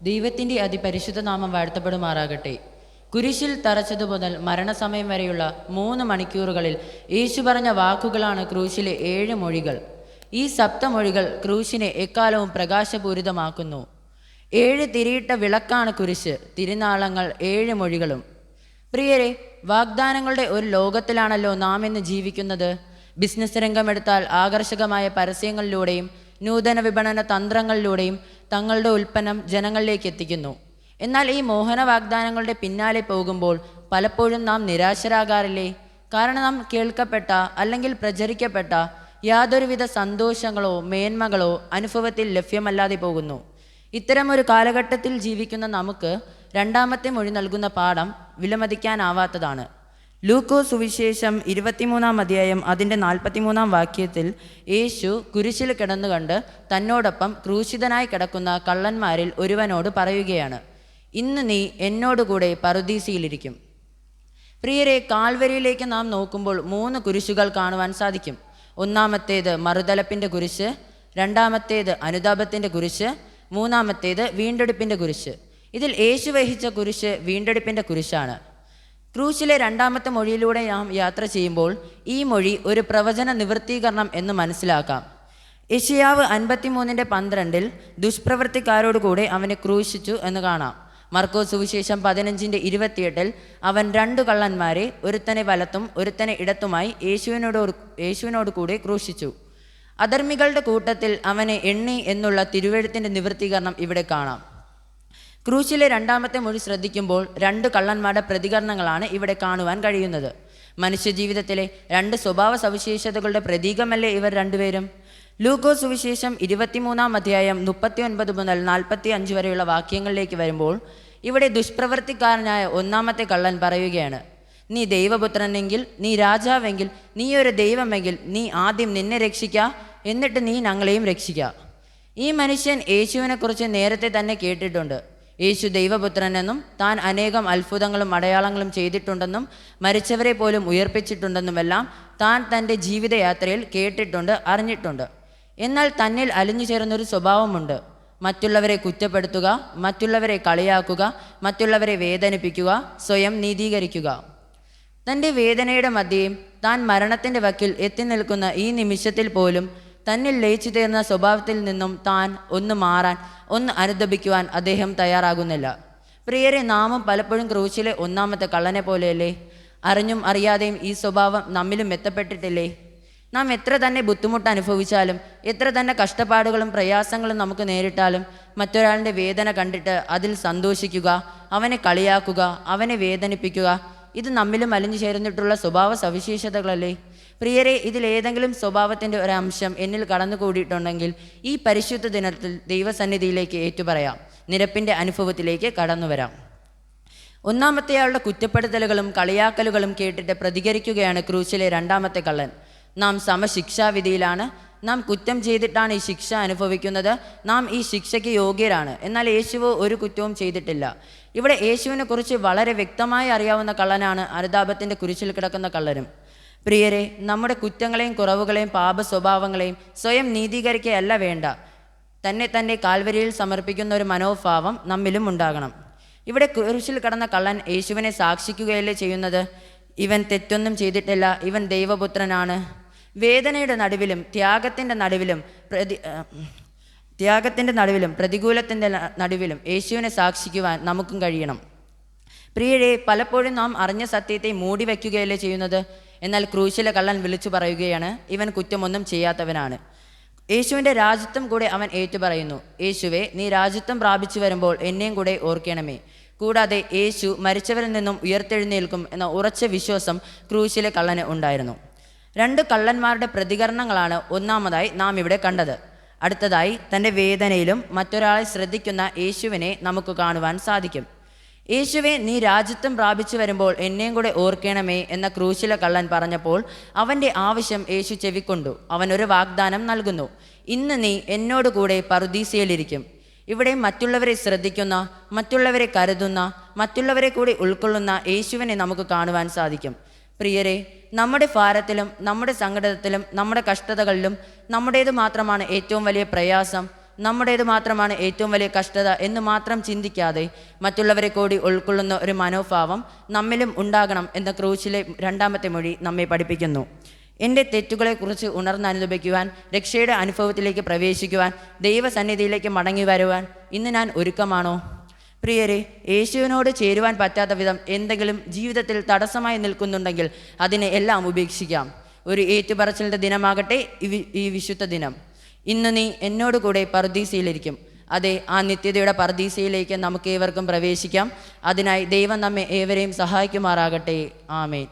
ദൈവത്തിൻ്റെ അതിപരിശുദ്ധ നാമം വാഴ്ത്തപ്പെടുമാറാകട്ടെ. കുരിശിൽ തറച്ചതു മുതൽ മരണസമയം വരെയുള്ള 3 മണിക്കൂറുകളിൽ യേശു പറഞ്ഞ വാക്കുകളാണ് ക്രൂശിലെ 7 മൊഴികൾ. ഈ സപ്തമൊഴികൾ ക്രൂശിനെ എക്കാലവും പ്രകാശപൂരിതമാക്കുന്നു. 7 തിരിയിട്ട വിളക്കാണ് കുരിശ്, തിരുനാളങ്ങൾ 7 മൊഴികളും. പ്രിയരെ, വാഗ്ദാനങ്ങളുടെ ഒരു ലോകത്തിലാണല്ലോ നാം ഇന്ന് ജീവിക്കുന്നത്. ബിസിനസ് രംഗമെടുത്താൽ ആകർഷകമായ പരസ്യങ്ങളിലൂടെയും നൂതന വിപണന തന്ത്രങ്ങളിലൂടെയും തങ്ങളുടെ ഉൽപ്പന്നം ജനങ്ങളിലേക്ക് എത്തിക്കുന്നു. എന്നാൽ ഈ മോഹന വാഗ്ദാനങ്ങളുടെ പിന്നാലെ പോകുമ്പോൾ പലപ്പോഴും നാം നിരാശരാകാറില്ലേ? കാരണം നാം കേൾക്കപ്പെട്ട അല്ലെങ്കിൽ പ്രചരിക്കപ്പെട്ട യാതൊരുവിധ സന്തോഷങ്ങളോ മേന്മകളോ അനുഭവത്തിൽ ലഭ്യമല്ലാതെ പോകുന്നു. ഇത്തരമൊരു കാലഘട്ടത്തിൽ ജീവിക്കുന്ന നമുക്ക് രണ്ടാമത്തെ മൊഴി നൽകുന്ന പാഠം വിലമതിക്കാനാവാത്തതാണ്. ലൂക്കോസ് സുവിശേഷം 23-ാം അധ്യായം അതിൻ്റെ 43-ാം വാക്യത്തിൽ യേശു കുരിശിൽ കിടന്നുകണ്ട് തന്നോടൊപ്പം ക്രൂശിതനായി കിടക്കുന്ന കള്ളന്മാരിൽ ഒരുവനോട് പറയുകയാണ്, ഇന്ന് നീ എന്നോടുകൂടെ പറുദീസയിലിരിക്കും. പ്രിയരെ, കാൽവരിയിലേക്ക് നാം നോക്കുമ്പോൾ 3 കുരിശുകൾ കാണുവാൻ സാധിക്കും. ഒന്നാമത്തേത് മറുതലപ്പിൻ്റെ കുരിശ്, രണ്ടാമത്തേത് അനുതാപത്തിൻ്റെ കുരിശ്, മൂന്നാമത്തേത് വീണ്ടെടുപ്പിൻ്റെ കുരിശ്. ഇതിൽ യേശു വഹിച്ച കുരിശ് വീണ്ടെടുപ്പിൻ്റെ കുരിശാണ്. ക്രൂശിലെ രണ്ടാമത്തെ മൊഴിയിലൂടെ നാം യാത്ര ചെയ്യുമ്പോൾ ഈ മൊഴി ഒരു പ്രവചന നിവൃത്തീകരണം എന്ന് മനസ്സിലാക്കാം. യെശയ്യാവ് 53:12 ദുഷ്പ്രവൃത്തിക്കാരോടുകൂടെ അവനെ ക്രൂശിച്ചു എന്ന് കാണാം. മർക്കോസ് സുവിശേഷം 15:28 അവൻ 2 കള്ളന്മാരെ, ഒരുത്തനെ വലത്തും ഒരുത്തനെ ഇടത്തുമായി യേശുവിനോട് കൂടെ ക്രൂശിച്ചു. അധർമ്മികളുടെ കൂട്ടത്തിൽ അവനെ എണ്ണി എന്നുള്ള തിരുവെഴുത്തിൻ്റെ നിവൃത്തീകരണം ഇവിടെ കാണാം. ക്രൂശിലെ രണ്ടാമത്തെ മൊഴി ശ്രദ്ധിക്കുമ്പോൾ 2 കള്ളന്മാരുടെ പ്രതികരണങ്ങളാണ് ഇവിടെ കാണുവാൻ കഴിയുന്നത്. മനുഷ്യജീവിതത്തിലെ 2 സ്വഭാവ സവിശേഷതകളുടെ പ്രതീകമല്ലേ ഇവർ രണ്ടുപേരും? ലൂക്കോസ് സുവിശേഷം 23-ാം അധ്യായം 39 മുതൽ 45 വരെയുള്ള വാക്യങ്ങളിലേക്ക് വരുമ്പോൾ ഇവിടെ ദുഷ്പ്രവൃത്തിക്കാരനായ ഒന്നാമത്തെ കള്ളൻ പറയുകയാണ്, നീ ദൈവപുത്രനെങ്കിൽ, നീ രാജാവെങ്കിൽ, നീ ഒരു ദൈവമെങ്കിൽ നീ ആദ്യം നിന്നെ രക്ഷിക്കുക, എന്നിട്ട് നീ ഞങ്ങളെയും രക്ഷിക്കുക. ഈ മനുഷ്യൻ യേശുവിനെക്കുറിച്ച് നേരത്തെ തന്നെ കേട്ടിട്ടുണ്ട്. യേശു ദൈവപുത്രനെന്നും താൻ അനേകം അത്ഭുതങ്ങളും അടയാളങ്ങളും ചെയ്തിട്ടുണ്ടെന്നും മരിച്ചവരെ പോലും ഉയർപ്പിച്ചിട്ടുണ്ടെന്നുമെല്ലാം താൻ തൻ്റെ ജീവിതയാത്രയിൽ കേട്ടിട്ടുണ്ട്, അറിഞ്ഞിട്ടുണ്ട്. എന്നാൽ തന്നിൽ അലിഞ്ഞു ചേർന്നൊരു സ്വഭാവമുണ്ട്. മറ്റുള്ളവരെ കുറ്റപ്പെടുത്തുക, മറ്റുള്ളവരെ കളിയാക്കുക, മറ്റുള്ളവരെ വേദനിപ്പിക്കുക, സ്വയം നീതീകരിക്കുക. തൻ്റെ വേദനയുടെ മധ്യേയും താൻ മരണത്തിൻ്റെ വക്കിൽ എത്തി നിൽക്കുന്ന ഈ നിമിഷത്തിൽ പോലും തന്നിൽ ലയിച്ചു തീർന്ന സ്വഭാവത്തിൽ നിന്നും താൻ ഒന്ന് മാറാൻ, ഒന്ന് അനുദപിക്കുവാൻ അദ്ദേഹം തയ്യാറാകുന്നില്ല. പ്രിയരെ, നാമും പലപ്പോഴും ക്രൂശിലെ ഒന്നാമത്തെ കള്ളനെ പോലെയല്ലേ? അറിഞ്ഞും അറിയാതെയും ഈ സ്വഭാവം നമ്മിലും എത്തപ്പെട്ടിട്ടില്ലേ? നാം എത്ര തന്നെ ബുദ്ധിമുട്ട് അനുഭവിച്ചാലും, എത്ര തന്നെ കഷ്ടപ്പാടുകളും പ്രയാസങ്ങളും നമുക്ക് നേരിട്ടാലും മറ്റൊരാളുടെ വേദന കണ്ടിട്ട് അതിൽ സന്തോഷിക്കുക, അവനെ കളിയാക്കുക, അവനെ വേദനിപ്പിക്കുക, ഇത് നമ്മിലും അലിഞ്ഞു ചേർന്നിട്ടുള്ള സ്വഭാവ സവിശേഷതകളല്ലേ? പ്രിയരെ, ഇതിലേതെങ്കിലും സ്വഭാവത്തിൻ്റെ ഒരംശം എന്നിൽ കടന്നുകൂടിയിട്ടുണ്ടെങ്കിൽ ഈ പരിശുദ്ധ ദിനത്തിൽ ദൈവസന്നിധിയിലേക്ക് ഏറ്റുപറയാം, നിരപ്പിൻ്റെ അനുഭവത്തിലേക്ക് കടന്നു വരാം. ഒന്നാമത്തെയാളുടെ കുറ്റപ്പെടുത്തലുകളും കളിയാക്കലുകളും കേട്ടിട്ട് പ്രതികരിക്കുകയാണ് ക്രൂശിലെ രണ്ടാമത്തെ കള്ളൻ. നാം സമശിക്ഷാവിധിയിലാണ്. നാം കുറ്റം ചെയ്തിട്ടാണ് ഈ ശിക്ഷ അനുഭവിക്കുന്നത്. നാം ഈ ശിക്ഷയ്ക്ക് യോഗ്യരാണ്. എന്നാൽ യേശുവോ ഒരു കുറ്റവും ചെയ്തിട്ടില്ല. ഇവിടെ യേശുവിനെ കുറിച്ച് വളരെ വ്യക്തമായി അറിയാവുന്ന കള്ളനാണ് അനുതാപത്തിൻ്റെ കുരിശിൽ കിടക്കുന്ന കള്ളനും. പ്രിയരെ, നമ്മുടെ കുറ്റങ്ങളെയും കുറവുകളെയും പാപ സ്വഭാവങ്ങളെയും സ്വയം നീതീകരിക്കുകയല്ല വേണ്ട, തന്നെ കാൽവരിയിൽ സമർപ്പിക്കുന്ന ഒരു മനോഭാവം നമ്മിലും ഉണ്ടാകണം. ഇവിടെ കുരിശിൽ കിടന്ന കള്ളൻ യേശുവിനെ സാക്ഷിക്കുകയല്ലേ ചെയ്യുന്നത്? ഇവൻ തെറ്റൊന്നും ചെയ്തിട്ടില്ല, ഇവൻ ദൈവപുത്രനാണ്. വേദനയുടെ നടുവിലും ത്യാഗത്തിൻ്റെ നടുവിലും പ്രതികൂലത്തിൻ്റെ നടുവിലും യേശുവിനെ സാക്ഷിക്കുവാൻ നമുക്കും കഴിയണം. പ്രിയരെ, പലപ്പോഴും നാം അറിഞ്ഞ സത്യത്തെ മൂടി വയ്ക്കുകയല്ലേ ചെയ്യുന്നത്? എന്നാൽ ക്രൂശിലെ കള്ളൻ വിളിച്ചു പറയുകയാണ്, ഇവൻ കുറ്റമൊന്നും ചെയ്യാത്തവനാണ്. യേശുവിൻ്റെ രാജ്യത്വം കൂടെ അവൻ ഏറ്റുപറയുന്നു. യേശുവേ, നീ രാജ്യത്വം പ്രാപിച്ചു വരുമ്പോൾ എന്നെയും കൂടെ ഓർക്കണമേ. കൂടാതെ യേശു മരിച്ചവരിൽ നിന്നും ഉയർത്തെഴുന്നേൽക്കും എന്ന ഉറച്ച വിശ്വാസം ക്രൂശിലെ കള്ളന് ഉണ്ടായിരുന്നു. 2 കള്ളന്മാരുടെ പ്രതികരണങ്ങളാണ് ഒന്നാമതായി നാം ഇവിടെ കണ്ടത്. അടുത്തതായി തൻ്റെ വേദനയിലും മറ്റൊരാളെ ശ്രദ്ധിക്കുന്ന യേശുവിനെ നമുക്ക് കാണുവാൻ സാധിക്കും. യേശുവേ, നീ രാജ്യത്വം പ്രാപിച്ചു വരുമ്പോൾ എന്നെയും കൂടെ ഓർക്കണമേ എന്ന ക്രൂശിലെ കള്ളൻ പറഞ്ഞപ്പോൾ അവൻ്റെ ആവശ്യം യേശു ചെവിക്കൊണ്ടു. അവനൊരു വാഗ്ദാനം നൽകുന്നു, ഇന്ന് നീ എന്നോട് കൂടെ പറുദീസയിലിരിക്കും. ഇവിടെ മറ്റുള്ളവരെ ശ്രദ്ധിക്കുന്ന, മറ്റുള്ളവരെ കരുതുന്ന, മറ്റുള്ളവരെ കൂടി ഉൾക്കൊള്ളുന്ന യേശുവിനെ നമുക്ക് കാണുവാൻ സാധിക്കും. പ്രിയരെ, നമ്മുടെ ഭാരത്തിലും നമ്മുടെ സങ്കടത്തിലും നമ്മുടെ കഷ്ടതകളിലും നമ്മുടേത് മാത്രമാണ് ഏറ്റവും വലിയ പ്രയാസം, നമ്മുടേത് മാത്രമാണ് ഏറ്റവും വലിയ കഷ്ടത എന്ന് മാത്രം ചിന്തിക്കാതെ മറ്റുള്ളവരെ കൂടി ഉൾക്കൊള്ളുന്ന ഒരു മനോഭാവം നമ്മിലും ഉണ്ടാകണം എന്ന ക്രൂശിലെ 2-ാമത്തെ മൊഴി നമ്മെ പഠിപ്പിക്കുന്നു. എൻ്റെ തെറ്റുകളെക്കുറിച്ച് ഉണർന്നനുഭവിക്കുവാൻ, രക്ഷയുടെ അനുഭവത്തിലേക്ക് പ്രവേശിക്കുവാൻ, ദൈവസന്നിധിയിലേക്ക് മടങ്ങി വരുവാൻ ഇന്ന് ഞാൻ ഒരുക്കമാണോ? പ്രിയരെ, യേശുവിനോട് ചേരുവാൻ പറ്റാത്ത വിധം എന്തെങ്കിലും ജീവിതത്തിൽ തടസ്സമായി നിൽക്കുന്നുണ്ടെങ്കിൽ അതിനെ എല്ലാം ഉപേക്ഷിക്കാം. ഒരു ഏറ്റുപറച്ചിലിൻ്റെ ദിനമാകട്ടെ ഈ വിശുദ്ധ ദിനം. ഇന്ന് നീ എന്നോട് കൂടെ പറുദീസയിലിരിക്കും. അതെ, ആ നിത്യതയുടെ പറുദീസയിലേക്ക് നമുക്ക് ഏവർക്കും പ്രവേശിക്കാം. അതിനായി ദൈവം നമ്മെ ഏവരെയും സഹായിക്കുമാറാകട്ടെ. ആമേൻ.